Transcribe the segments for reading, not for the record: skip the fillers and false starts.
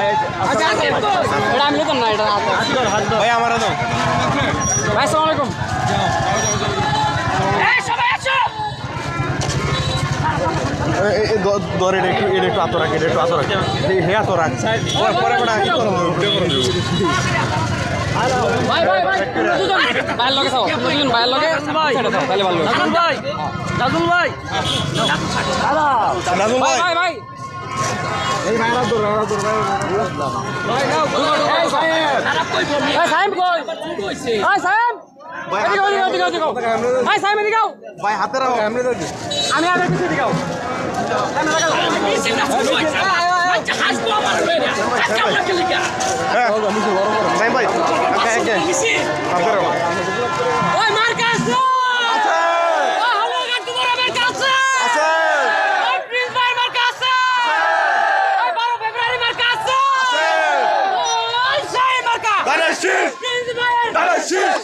এটা আমি নিতাম না, এটা ভাই আমার তো ভাই আসসালামু আলাইকুম। দরে একটু আতো রাখ, এটা একটু আতো রাখ, হে আতো রাখ পরে ভাই ভাই ভাই দুজন ভাইয়ের লগে যাও, দুজন ভাইয়ের লগে তাহলে ভালো হবে। নাজুল ভাই নাজুল ভাই ভাই ভাই ভাই এই ভাইরা দূর ভাই নাও এই সাইম কই এই সাইম এদিকে ভাই সাইম এদিকে ভাই হাতে রাখো আমি আগে পিছে দিকে ভাই ভাই হাতে রাখো ওই মার কাছে আচ্ছা ও হলো গাটু বরাবর কাছে আচ্ছা ওই প্রিন্স ভাই মার কাছে ওই 12 ফেব্রুয়ারি মার কাছে ওই সেই মার্কা দানেশিস প্রিন্স ভাইয়ের দানেশিস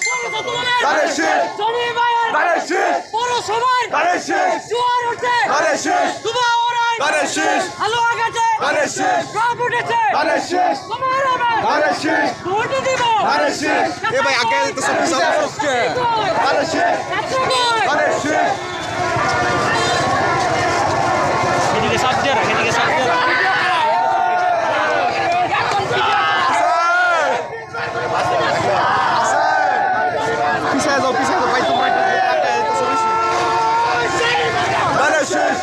দানেশিস জনি ভাইয়ের দানেশিস বড় সবার দানেশিস জোয়ার উঠে দানেশিস দুবা ওরাই দানেশিস হলো আগাতে দানেশিস রব উঠেছে দানেশিস তোমার হবে দানেশিস ভোট দিব দানেশিস এ ভাই আগে তো সব দানেশিস দানেশিস এদিকে সাপ দিয়ে রাখ, এদিকে সাপ দিয়ে রাখ। পিছায় যাও ভাই তোমরা দানেশিস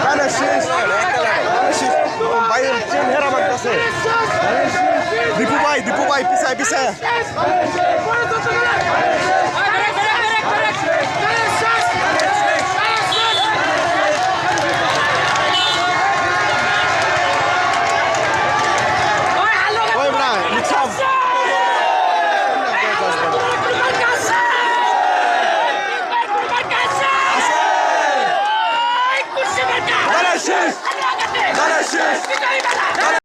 দানেশিস দানেশিস ভাই চেন হেরা মারতেছে দীপু ভাই পিছায়